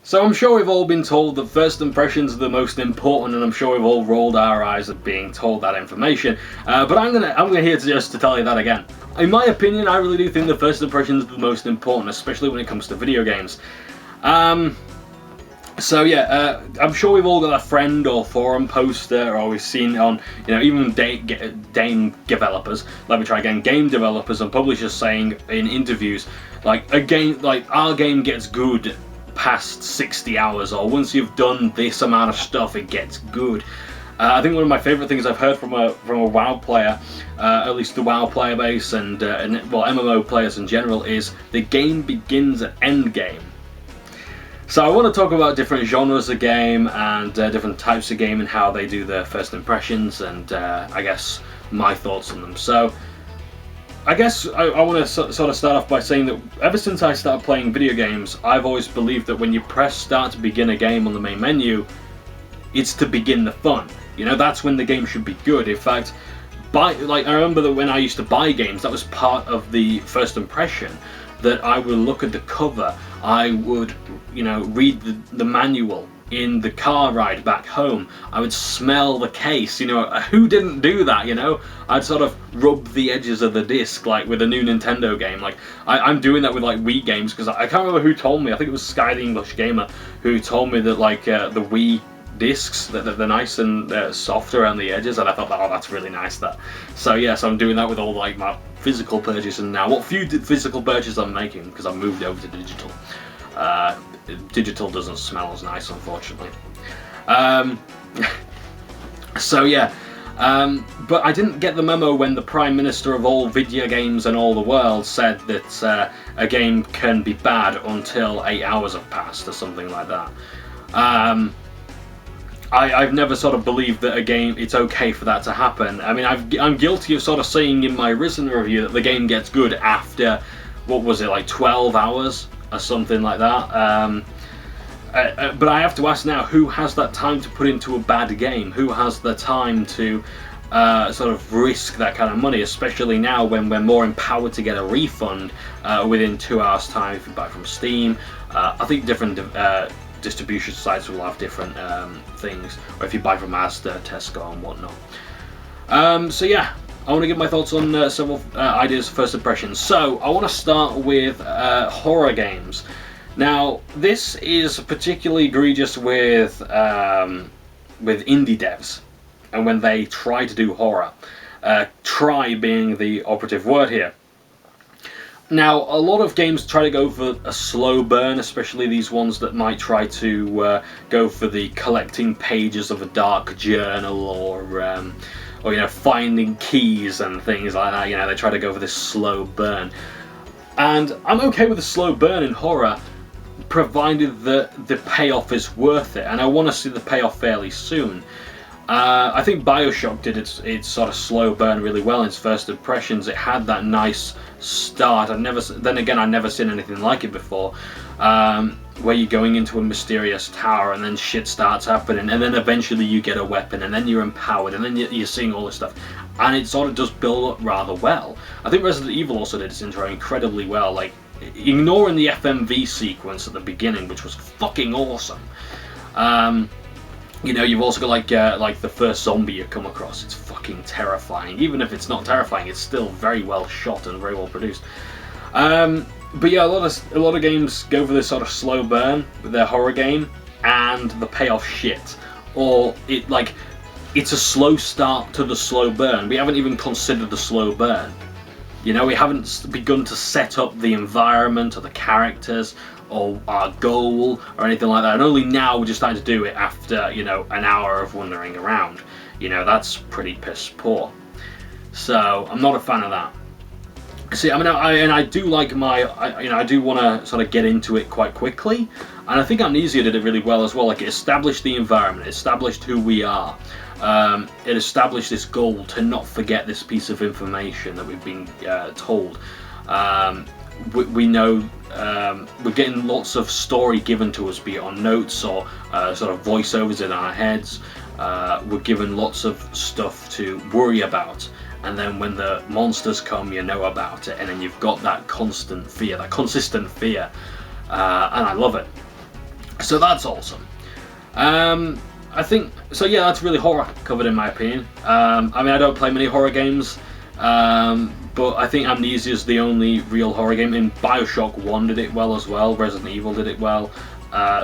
So I'm sure we've all been told that first impressions are the most important, and I'm sure we've all rolled our eyes at being told that information. But I'm here just to tell you that again. In my opinion, I really do think the first impressions are the most important, especially when it comes to video games. So yeah, I'm sure we've all got a friend or forum poster, or we've seen on, even game developers. Let me try again. Game developers and publishers saying in interviews, like our game gets good past 60 hours, or once you've done this amount of stuff, it gets good. I think one of my favourite things I've heard from a WoW player, at least the WoW player base and MMO players in general, is the game begins at end game. So I want to talk about different genres of game and different types of game and how they do their first impressions, and I guess my thoughts on them. So I guess I want to sort of start off by saying that ever since I started playing video games, I've always believed that when you press start to begin a game on the main menu, it's to begin the fun. That's when the game should be good. In fact, I remember that when I used to buy games, that was part of the first impression, that I would look at the cover, I would, read the manual in the car ride back home, I would smell the case, who didn't do that, I'd sort of rub the edges of the disc, like with a new Nintendo game. Like, I'm doing that with like Wii games, because I can't remember who told me, I think it was Sky the English Gamer, who told me that like the Wii discs, that they're nice and soft around the edges, and I thought, oh, that's really nice, that. So yes, I'm doing that with all like my physical purchases now. What few physical purchases I'm making, because I've moved over to digital. Digital doesn't smell as nice, unfortunately. So yeah, but I didn't get the memo when the Prime Minister of all video games and all the world said that a game can be bad until 8 hours have passed, or something like that. I've never sort of believed that a game, it's okay for that to happen. I mean, I'm guilty of sort of saying in my Risen review that the game gets good after, what was it, like 12 hours or something like that. But I have to ask now, who has that time to put into a bad game? Who has the time to sort of risk that kind of money, especially now when we're more empowered to get a refund within 2 hours time if you buy from Steam. I think different distribution sites will have different things, or if you buy from Asda, Tesco and whatnot. So yeah, I want to give my thoughts on several ideas of first impressions. So I want to start with horror games. Now this is particularly egregious with indie devs, and when they try to do horror. Try being the operative word here. Now, a lot of games try to go for a slow burn, especially these ones that might try to go for the collecting pages of a dark journal, or finding keys and things like that. They try to go for this slow burn. And I'm okay with a slow burn in horror, provided that the payoff is worth it, and I want to see the payoff fairly soon. I think BioShock did its sort of slow burn really well in its first impressions. It had that nice start. I've never seen anything like it before, where you're going into a mysterious tower and then shit starts happening, and then eventually you get a weapon, and then you're empowered, and then you're seeing all this stuff, and it sort of does build up rather well. I think Resident Evil also did its intro incredibly well, like ignoring the FMV sequence at the beginning, which was fucking awesome. You've also got like the first zombie you come across. It's fucking terrifying. Even if it's not terrifying, it's still very well shot and very well produced. But yeah, a lot of games go for this sort of slow burn with their horror game, and the payoff shit, or it's a slow start to the slow burn. We haven't even considered the slow burn. We haven't begun to set up the environment or the characters or our goal or anything like that, and only now we're just starting to do it after an hour of wandering around. That's pretty piss poor. So I'm not a fan of that. See, I mean, I do like I do want to sort of get into it quite quickly, and I think Amnesia did it really well as well. Like, it established the environment, it established who we are. It established this goal to not forget this piece of information that we've been told. We know we're getting lots of story given to us, be it on notes or sort of voiceovers in our heads. We're given lots of stuff to worry about, and then when the monsters come, you know about it, and then you've got that constant fear, that consistent fear, and I love it. So that's awesome. I think so. Yeah, that's really horror covered in my opinion. I mean, I don't play many horror games, but I think Amnesia is the only real horror game. In Bioshock 1 did it well as well. Resident Evil did it well.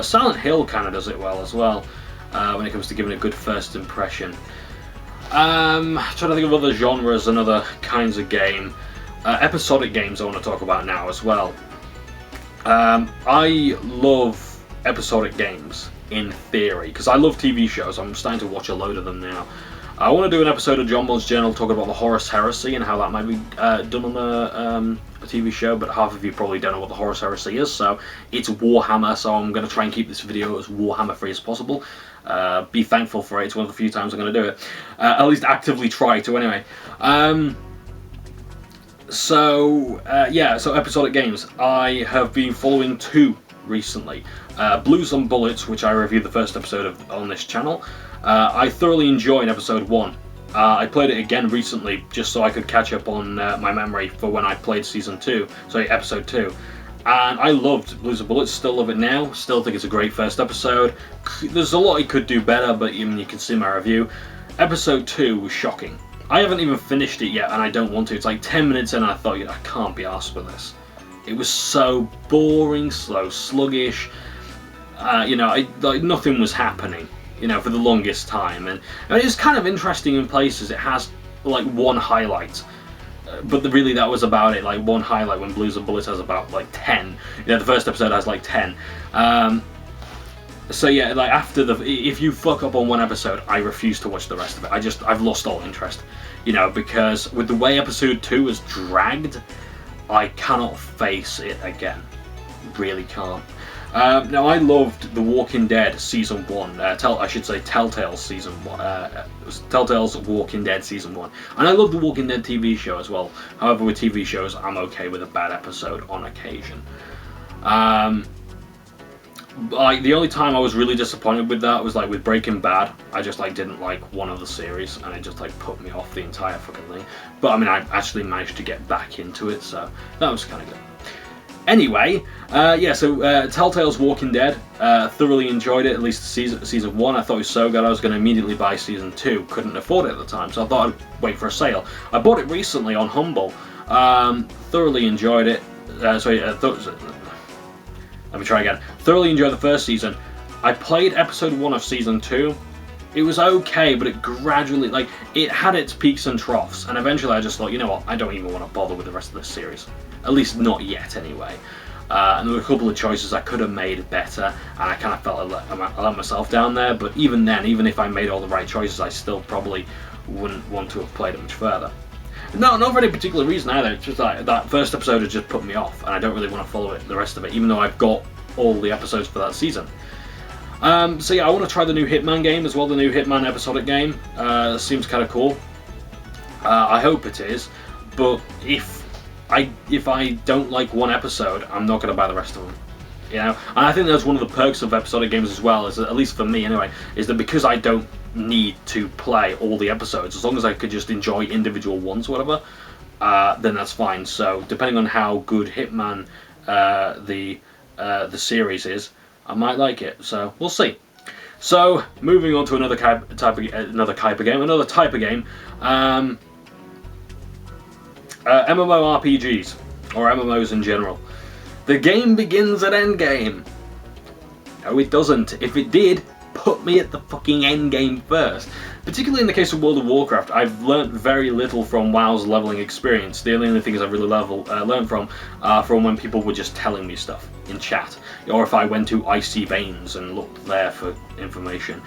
Silent Hill kind of does it well as well when it comes to giving a good first impression. Trying to think of other genres and other kinds of game. Episodic games I want to talk about now as well. I love episodic games in theory because I love TV shows. I'm starting to watch a load of them now. I want to do an episode of Johnbonne's Journal talking about the Horus Heresy and how that might be done on a TV show, but half of you probably don't know what the Horus Heresy is, so it's Warhammer, so I'm going to try and keep this video as Warhammer free as possible. Be thankful for it. It's one of the few times I'm going to do it. At least actively try to anyway. So episodic games. I have been following two recently. Blues and Bullets, which I reviewed the first episode of on this channel. I thoroughly enjoyed episode 1. I played it again recently just so I could catch up on my memory for when I played episode 2. And I loved Blues and Bullets, still love it now, still think it's a great first episode. There's a lot it could do better, but you can see my review. Episode 2 was shocking. I haven't even finished it yet, and I don't want to. It's like 10 minutes in and I thought, I can't be arsed with this. It was so boring, slow, sluggish. Nothing was happening, for the longest time. And it's kind of interesting in places. It has like one highlight, but really that was about it. Like one highlight when Blues and Bullets has about like 10. The first episode has like 10. So yeah, like if you fuck up on one episode, I refuse to watch the rest of it. I've lost all interest, because with the way episode 2 is dragged, I cannot face it again. Really can't. Now I loved The Walking Dead season 1. Telltale's season 1. Telltale's Walking Dead season 1. And I love The Walking Dead TV show as well. However, with TV shows, I'm okay with a bad episode on occasion. The only time I was really disappointed with that was like with Breaking Bad. I just didn't like one of the series, and it just put me off the entire fucking thing. But I mean, I actually managed to get back into it, so that was kind of good. Anyway, Telltale's Walking Dead, thoroughly enjoyed it, at least season 1. I thought it was so good I was going to immediately buy season 2. Couldn't afford it at the time, so I thought I'd wait for a sale. I bought it recently on Humble. Thoroughly enjoyed it. Let me try again. Thoroughly enjoyed the first season. I played episode 1 of season 2. It was okay, but it gradually, it had its peaks and troughs, and eventually I just thought, you know what, I don't even want to bother with the rest of this series. At least not yet, anyway. And there were a couple of choices I could have made better, and I kind of felt I let myself down there, but even then, even if I made all the right choices, I still probably wouldn't want to have played it much further. No, not for any particular reason either. It's just that first episode has just put me off, and I don't really want to follow the rest of it, even though I've got all the episodes for that season. I want to try the new Hitman game as well, the new Hitman episodic game. Seems kind of cool. I hope it is, but if I don't like one episode, I'm not going to buy the rest of them. And I think that's one of the perks of episodic games as well, is that, at least for me anyway, is that because I don't need to play all the episodes, as long as I could just enjoy individual ones or whatever, then that's fine. So depending on how good Hitman the series is, I might like it. So we'll see. So moving on to another type of game. MMORPGs, or MMOs in general. The game begins at endgame. No, it doesn't. If it did, put me at the fucking endgame first. Particularly in the case of World of Warcraft, I've learnt very little from WoW's leveling experience. The only things I've really learned from are from when people were just telling me stuff in chat, or if I went to Icy Veins and looked there for information,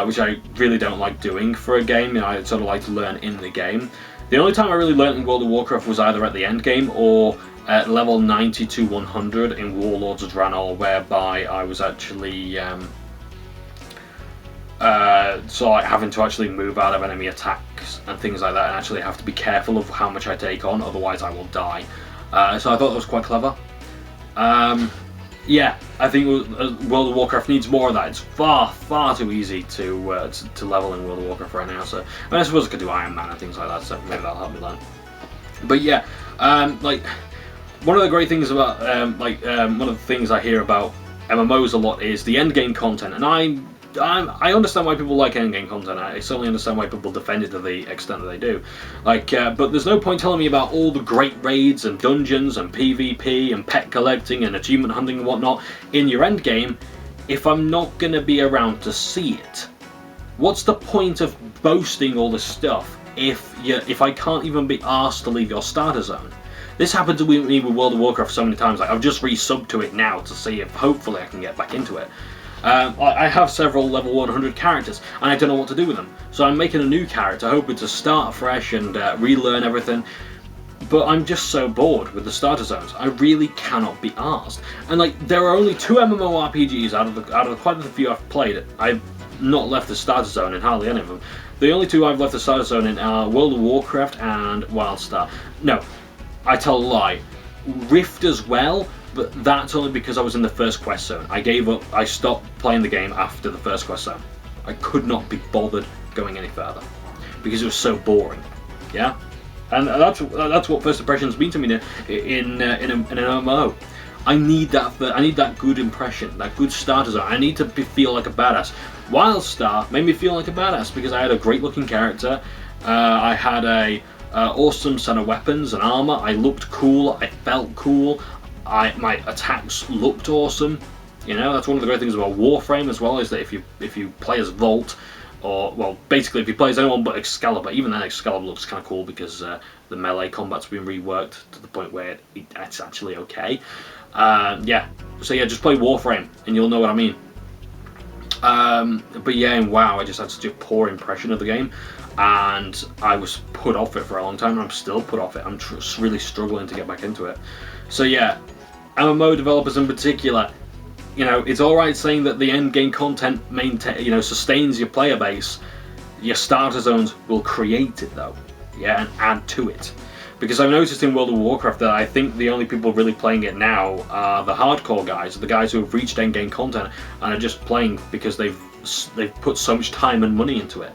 which I really don't like doing for a game. I sort of like to learn in the game. The only time I really learnt in World of Warcraft was either at the end game or at level 90 to 100 in Warlords of Draenor, whereby I was actually having to actually move out of enemy attacks and things like that, and actually have to be careful of how much I take on, otherwise I will die. So I thought that was quite clever. I think World of Warcraft needs more of that. It's far too easy to level in World of Warcraft right now. So I suppose I could do Iron Man and things like that. So maybe that'll help me learn. But one of the great things about one of the things I hear about MMOs a lot is the end game content, and I understand why people like end game content. I certainly understand why people defend it to the extent that they do. Like, but there's no point telling me about all the great raids and dungeons and PvP and pet collecting and achievement hunting and whatnot in your end game if I'm not going to be around to see it. What's the point of boasting all this stuff if I can't even be asked to leave your starter zone? This happened to me with World of Warcraft so many times. Like, I've just re-subbed to it now to see if hopefully I can get back into it. I have several level 100 characters, and I don't know what to do with them. So I'm making a new character, hoping to start fresh and relearn everything. But I'm just so bored with the starter zones. I really cannot be asked. And like, there are only 2 MMORPGs out of quite a few I've played. I've not left the starter zone in hardly any of them. The only 2 I've left the starter zone in are World of Warcraft and WildStar. No, I tell a lie. Rift as well. But that's only because I was in the first quest zone. I gave up, I stopped playing the game after the first quest zone. I could not be bothered going any further because it was so boring. Yeah? And that's what first impressions mean to me in an MMO. I need that good impression, that good starter zone. I need to feel like a badass. WildStar made me feel like a badass because I had a great looking character. I had a awesome set of weapons and armor. I looked cool, I felt cool. My attacks looked awesome. You know, that's one of the great things about Warframe as well, is that if you play as Volt, or, well, basically if you play as anyone but Excalibur, even then Excalibur looks kind of cool because the melee combat's been reworked to the point where it's actually okay. Yeah, so yeah, just play Warframe and you'll know what I mean. But yeah, in WoW, I just had such a poor impression of the game, and I was put off it for a long time, and I'm still put off it. I'm really struggling to get back into it. So yeah, MMO developers in particular, you know, it's alright saying that the end game content sustains your player base. Your starter zones will create it though, yeah, and add to it. Because I've noticed in World of Warcraft that I think the only people really playing it now are the hardcore guys, the guys who have reached end game content and are just playing because they've put so much time and money into it,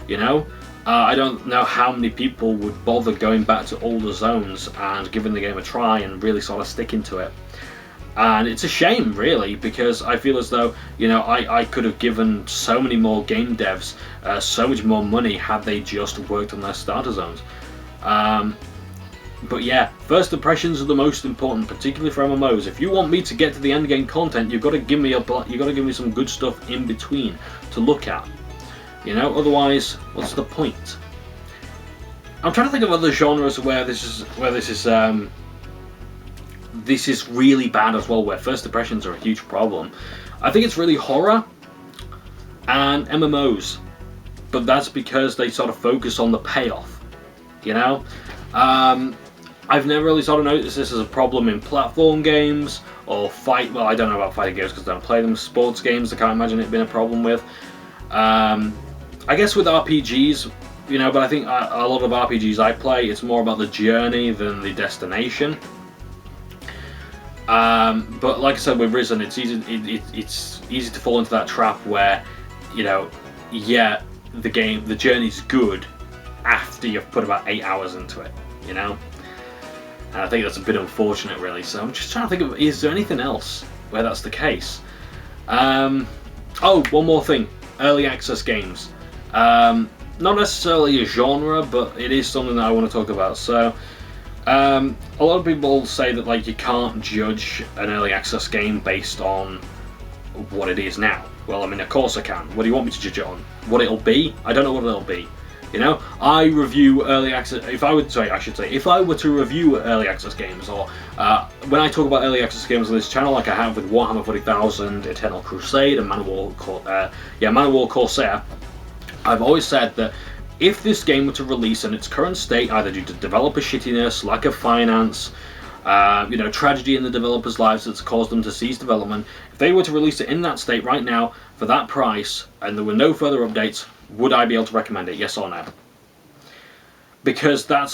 you know. I don't know how many people would bother going back to older zones and giving the game a try and really sort of sticking to it. And it's a shame, really, because I feel as though, you know, I could have given so many more game devs so much more money had they just worked on their starter zones. But yeah, first impressions are the most important, particularly for MMOs. If you want me to get to the end game content, you've got to give me some good stuff in between to look at. You know, otherwise, what's the point? I'm trying to think of other genres where this is really bad as well, where first impressions are a huge problem. I think it's really horror and MMOs, but that's because they sort of focus on the payoff. You know, I've never really sort of noticed this as a problem in platform games or well, I don't know about fighting games because I don't play them. Sports games, I can't imagine it being a problem with. I guess with RPGs, you know, but I think a lot of RPGs I play, it's more about the journey than the destination. But like I said with Risen, it's easy to fall into that trap where, you know, yeah, the journey's good after you've put about 8 hours into it, you know. And I think that's a bit unfortunate, really. So I'm just trying to think of, is there anything else where that's the case? Oh, one more thing. Early access games. Not necessarily a genre, but it is something that I want to talk about. So, a lot of people say that, like, you can't judge an early access game based on what it is now. Well, I mean, of course I can. What do you want me to judge it on? What it'll be? I don't know what it'll be. You know, I review early access. If I were to review early access games, or when I talk about early access games on this channel, like I have with Warhammer 40,000, Eternal Crusade, and Man of War Corsair, I've always said that if this game were to release in its current state, either due to developer shittiness, lack of finance, you know, tragedy in the developers' lives that's caused them to cease development, if they were to release it in that state right now for that price, and there were no further updates, would I be able to recommend it? Yes or no? Because I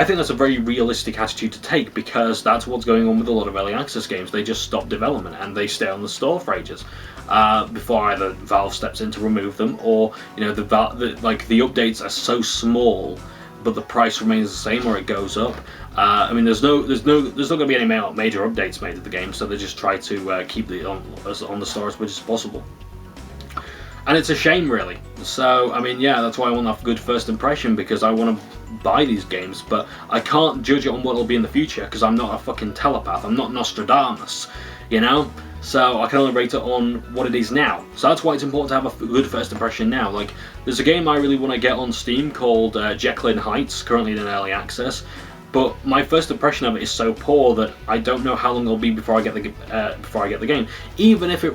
think that's a very realistic attitude to take, because that's what's going on with a lot of early access games. They just stop development and they stay on the store for ages before either Valve steps in to remove them, or, you know, the updates are so small but the price remains the same or it goes up. I mean, there's not going to be any major updates made to the game, so they just try to keep it on the store as much as possible. And it's a shame, really. So, I mean, yeah, that's why I want that good first impression, because I want to buy these games, but I can't judge it on what it'll be in the future, because I'm not a fucking telepath. I'm not Nostradamus, you know? So I can only rate it on what it is now. So that's why it's important to have a good first impression now. Like, there's a game I really want to get on Steam called Jekyll in Heights, currently in early access. But my first impression of it is so poor that I don't know how long it'll be before I get the game. Even if it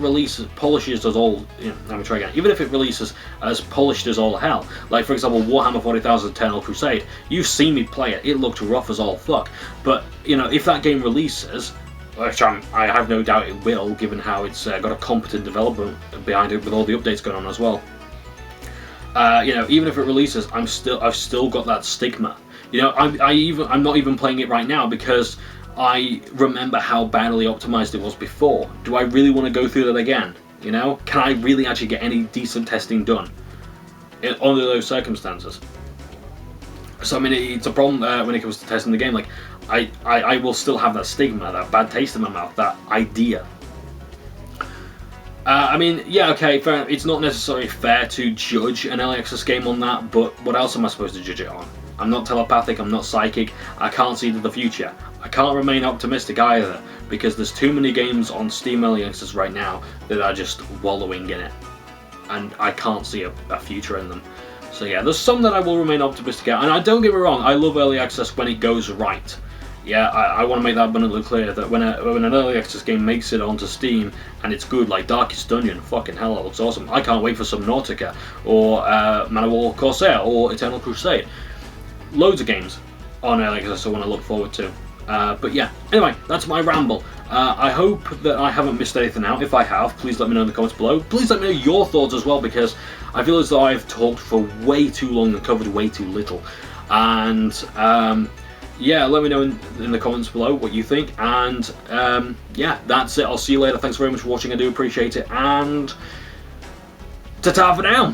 polishes as all, let me try again. Even if it releases as polished as all hell, like for example Warhammer 40,000 Eternal Crusade, you've seen me play it. It looked rough as all fuck. But if that game releases, which I have no doubt it will, given how it's got a competent development behind it with all the updates going on as well. Even if it releases, I've still got that stigma. I'm not even playing it right now because I remember how badly optimized it was before. Do I really want to go through that again? Can I really actually get any decent testing done under those circumstances? So I mean, it's a problem when it comes to testing the game. Like, I will still have that stigma, that bad taste in my mouth, that idea. I mean, yeah, okay, fair. It's not necessarily fair to judge an early access game on that, but what else am I supposed to judge it on? I'm not telepathic, I'm not psychic, I can't see to the future. I can't remain optimistic either, because there's too many games on Steam Early Access right now that are just wallowing in it. And I can't see a future in them. So yeah, there's some that I will remain optimistic at, and I don't get me wrong, I love Early Access when it goes right. Yeah, I want to make that abundantly clear, that when an Early Access game makes it onto Steam and it's good, like Darkest Dungeon, fucking hell, that looks awesome. I can't wait for Subnautica, or Man of War Corsair, or Eternal Crusade. Loads of games on Early Access I want to look forward to. But yeah, anyway, that's my ramble. I hope that I haven't missed anything out. If I have, please let me know in the comments below. Please let me know your thoughts as well, because I feel as though I've talked for way too long and covered way too little. And yeah, let me know in the comments below what you think. And yeah, that's it. I'll see you later. Thanks very much for watching. I do appreciate it. And ta-ta for now.